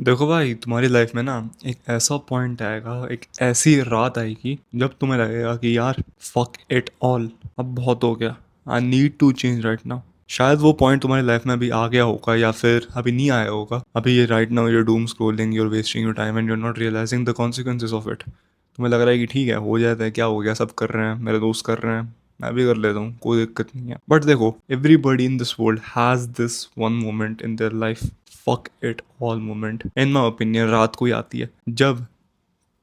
देखो भाई, तुम्हारी लाइफ में ना एक ऐसा पॉइंट आएगा, एक ऐसी रात आएगी जब तुम्हें लगेगा कि यार फक इट ऑल, अब बहुत हो गया। I need to change right now. शायद वो पॉइंट तुम्हारी लाइफ में अभी आ गया होगा या फिर अभी नहीं आया होगा। अभी ये right now you're doom scrolling, you're wasting your time and you're not realising the consequences of it. तुम्हें लग रहा है कि ठीक है, हो जाता है, क्या हो गया, सब कर रहे हैं, मेरे दोस्त कर रहे हैं, मैं भी कर लेता हूँ, कोई दिक्कत नहीं है। बट देखो, everybody in this world has this one moment in their life, fuck it all moment in my opinion, रात को ही आती है जब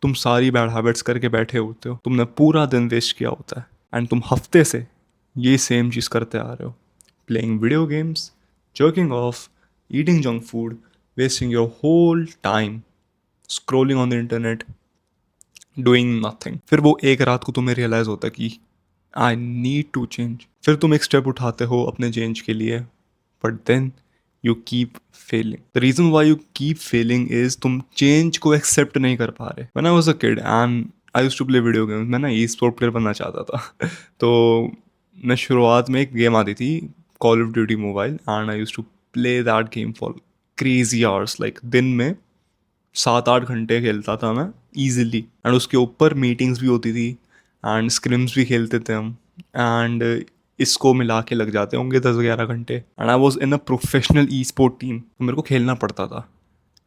तुम सारी बैड हैबिट्स करके बैठे होते हो, तुमने पूरा दिन वेस्ट किया होता है एंड तुम हफ्ते से ये सेम चीज़ करते आ रहे हो, playing video games, jerking off, eating junk food, wasting your whole time scrolling on the internet, doing nothing। फिर वो एक रात को तुम्हें रियलाइज होता है कि आई नीड टू चेंज। फिर तुम एक स्टेप उठाते हो अपने चेंज के लिए, but then you keep failing. The reason why you keep failing is तुम चेंज को एक्सेप्ट नहीं कर पा रहे। When I was a kid and I used to play video games, मैं ना ई स्पोर्ट प्लेयर बनना चाहता था तो मैं शुरुआत में एक गेम आती थी, call of duty mobile, and I used to play that game for crazy hours. Like दिन में 7-8 घंटे खेलता था मैं ईजिली, एंड उसके ऊपर मीटिंग्स भी होती थी एंड स्क्रिम्स भी खेलते थे हम, एंड इसको मिला के लग जाते होंगे 10-11 घंटे। And I was in a professional E sport team, तो मेरे को खेलना पड़ता था।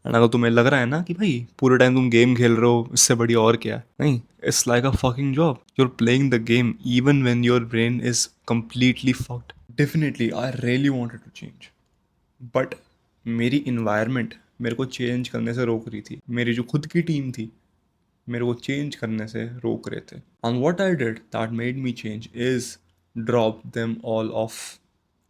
एंड अगर तुम्हें लग रहा है ना कि भाई पूरे टाइम तुम गेम खेल रहे हो, इससे बढ़िया और क्या है, नहीं, it's like a fucking job. You are playing the game even when your brain is completely fucked. Definitely I really wanted to change, but मेरी इन्वायरमेंट मेरे को चेंज करने से रोक रही थी। मेरी जो खुद की टीम थी मेरे को चेंज करने से रोक रहे थे। And what I did that made me change is drop them all of.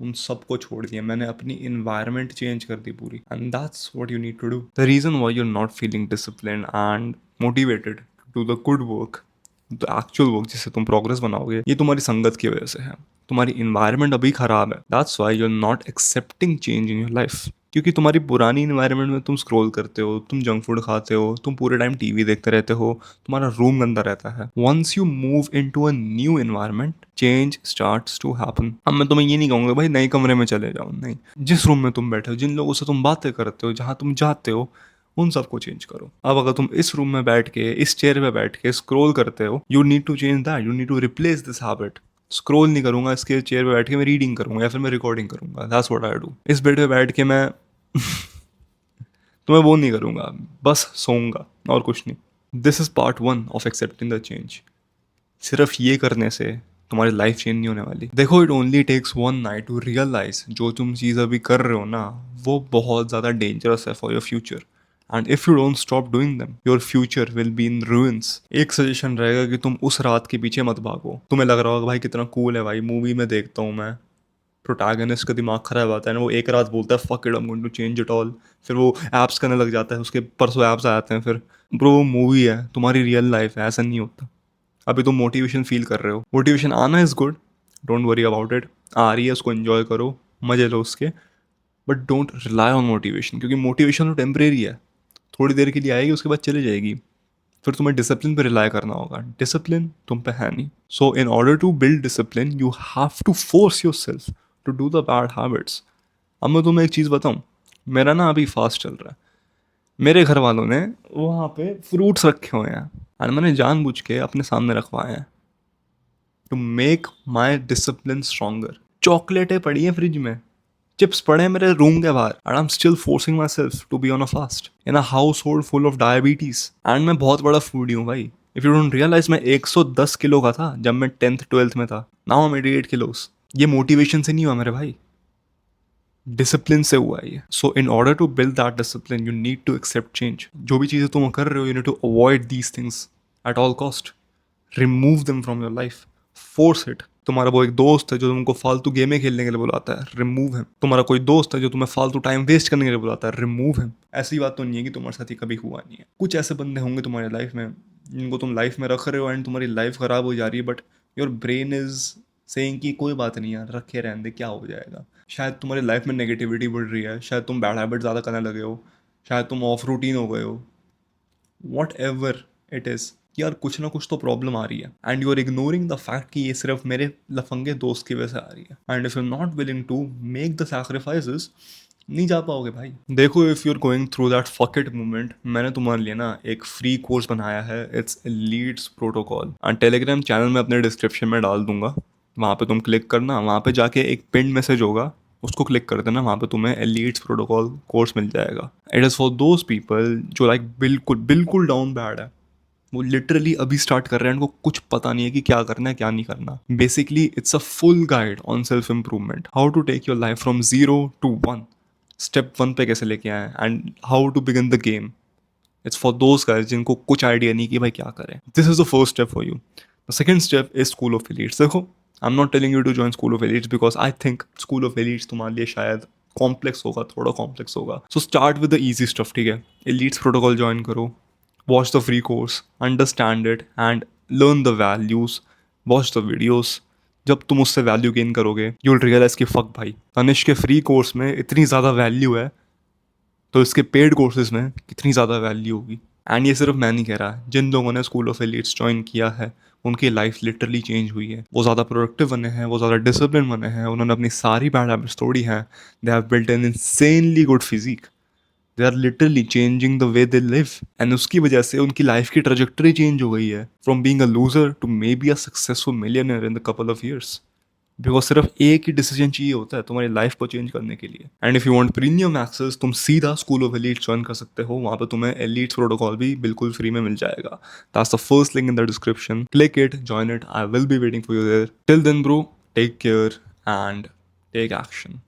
उन सबको छोड़ दिया मैंने, अपनी इन्वायरमेंट चेंज कर दी पूरी, and that's what you need to do. The reason why you are not feeling discipline and motivated to the good work, the actual work जिससे तुम प्रोग्रेस बनाओगे, ये तुम्हारी संगत की वजह से है। तुम्हारी इन्वायरमेंट अभी खराब है, that's why you are not accepting change in your life. क्योंकि तुम्हारी पुरानी इन्वायरमेंट में तुम स्क्रॉल करते हो, तुम जंक फूड खाते हो, तुम पूरे टाइम टीवी देखते रहते हो, तुम्हारा रूम गंदा रहता है। Once you move into a new environment, change starts to happen. अब मैं तुम्हें ये नहीं कहूँगा भाई नए कमरे में चले जाओ, नहीं, जिस रूम में तुम बैठे हो, जिन लोगों से तुम बातें करते हो, जहाँ तुम जाते हो, उन सबको चेंज करो। अब अगर तुम इस रूम में बैठ के, इस चेयर पे बैठ के स्क्रॉल करते हो, you need to change that, you need to replace this habit. Scroll नहीं करूंगा, इसके चेयर पे बैठ के मैं रीडिंग करूंगा या फिर मैं रिकॉर्डिंग करूंगा, दैट्स व्हाट आई डू। इस बेड पे बैठ के मैं तो मैं वो नहीं करूंगा, बस सोऊंगा और कुछ नहीं। This is part one of accepting the change. सिर्फ ये करने से तुम्हारी लाइफ चेंज नहीं होने वाली। देखो, it only takes one night to realise जो तुम चीज़ अभी कर रहे हो ना, वो बहुत ज़्यादा डेंजरस है for your future. And if you don't stop doing them, your future will be in ruins। एक सजेशन रहेगा कि तुम उस रात के पीछे मत भागो। तुम्हें लग रहा होगा भाई कितना कूल है भाई, मूवी में देखता हूँ मैं, प्रोटैगनिस्ट का दिमाग खराब आता है ना, वो एक रात बोलता है fuck it I am going to change it all, फिर वो एप्स करने लग जाता है, उसके परसों एप्स आ जाते हैं। फिर ब्रो, वो मूवी है, तुम्हारी रियल लाइफ है, ऐसा नहीं होता। अभी तुम मोटिवेशन फील कर रहे हो, मोटिवेशन आना is good, don't worry about it. आ रही है, उसको एंजॉय करो, मजे लो उसके, but don't rely on motivation, क्योंकि मोटिवेशन तो टेम्परेरी है, थोड़ी देर के लिए आएगी, उसके बाद चली जाएगी। फिर तुम्हें डिसिप्लिन पे रिलाई करना होगा, डिसिप्लिन तुम पे है नहीं। So in order to build discipline you have to force yourself to do the bad habits. अब मैं तुम्हें एक चीज़ बताऊँ, मेरा ना अभी फास्ट चल रहा है, मेरे घर वालों ने वहाँ पे फ्रूट्स रखे हुए हैं और मैंने जानबूझ के अपने सामने रखवाए हैं to make my discipline stronger. चॉकलेटें पड़ी हैं फ्रिज में, चिप्स पड़े हैं मेरे रूम के बाहर, and I am still forcing myself to be on a fast in a household full of diabetes. And मैं बहुत बड़ा फूडी हूँ भाई। इफ यू डोंट रियलाइज, मैं 110 किलो का था जब मैं 10th 12th में था, नाउ आई एम 88 किलोस। ये मोटिवेशन से नहीं हुआ मेरे भाई, डिसिप्लिन से हुआ है ये। So in order to build that discipline you need to accept change. जो भी चीज़ें तुम कर रहे हो, you need to avoid these things at all cost, remove them from your life, force it. तुम्हारा वो एक दोस्त है जो तुमको फालतू गेमें खेलने के लिए बुलाता है, रिमूव हिम। तुम्हारा कोई दोस्त है जो तुम्हें फालतू टाइम वेस्ट करने के लिए बुलाता है, रिमूव हिम। ऐसी बात तो नहीं है कि तुम्हारे साथ ही कभी हुआ नहीं है। कुछ ऐसे बंदे होंगे तुम्हारी लाइफ में जिनको तुम लाइफ में रख रहे हो एंड तुम्हारी लाइफ खराब हो जा रही है, but your brain is saying कि कोई बात नहीं यार, रखे रहने दे, क्या हो जाएगा। शायद तुम्हारी लाइफ में नेगेटिविटी बढ़ रही है, शायद तुम बैड हैबिट ज़्यादा करने लगे हो, शायद तुम ऑफ रूटीन हो गए हो, वॉट एवर इट इज़, यार कुछ ना कुछ तो प्रॉब्लम आ रही है and you are ignoring the fact कि ये सिर्फ मेरे लफंगे दोस्त की वजह से आ रही है। And if you are not willing to make the sacrifices, नहीं जा पाओगे भाई। देखो, if you are going through that fuck it movement, मैंने तुम्हारे लिए ना एक फ्री कोर्स बनाया है, it's elites protocol. Telegram channel में अपने डिस्क्रिप्शन में डाल दूंगा, वहाँ पे तुम क्लिक करना, वहाँ पे जाके एक पिन मैसेज होगा, उसको क्लिक कर देना, वहाँ पे तुम्हें एलीट्स प्रोटोकॉल कोर्स मिल जाएगा। It is for those people जो लाइक बिल्कुल बिल्कुल डाउन बैड है, वो लिटरली अभी स्टार्ट कर रहे हैं, उनको कुछ पता नहीं है कि क्या करना है क्या नहीं करना। Basically it's a full guide on self improvement, how to take your life from 0 to 1, step 1 पे कैसे लेके आए and how to begin the game. It's for those guys जिनको कुछ आइडिया नहीं कि भाई क्या करें। This is the first step for you. The second step is school of elites. देखो, I am not telling you to join school of elites because I think school of elites तुम्हारे लिए शायद complex होगा, थोड़ा complex होगा। So start with the easy stuff, ठीक है। Elites protocol join करो, watch the free course, understand it and learn the values, watch the videos। जब तुम उससे वैल्यू गेन करोगे यू विल रियलाइज कि फक भाई, तनिष्क के फ्री कोर्स में इतनी ज़्यादा वैल्यू है, तो इसके पेड कोर्सेज में कितनी ज़्यादा वैल्यू होगी। एंड ये सिर्फ मैं नहीं कह रहा, जिन लोगों ने स्कूल ऑफ एलीट्स ज्वाइन किया है उनकी लाइफ लिटरली चेंज हुई है। वो ज़्यादा प्रोडक्टिव बने हैं, वो ज़्यादा डिसिप्लिन बने हैं, उन्होंने अपनी सारी बैड हैबिट्स तोड़ी हैं। They have built an insanely good physique, they are literally changing the way they live, and उसकी वजह से उनकी लाइफ की ट्रेजेक्टरी चेंज हो गई है, from being a loser to maybe a successful millionaire in the couple of years. Because सिर्फ एक ही डिसीजन चाहिए होता है तुम्हारी लाइफ को चेंज करने के लिए। And if you want premium access, तुम सीधा स्कूल ऑफ एलीट्स ज्वाइन कर सकते हो, वहाँ पे तुम्हें एलीट्स प्रोटोकॉल भी बिल्कुल फ्री में मिल जाएगा। That's the first link in the description, click it, join it, I will be waiting for you there. Till then bro, take care and take action.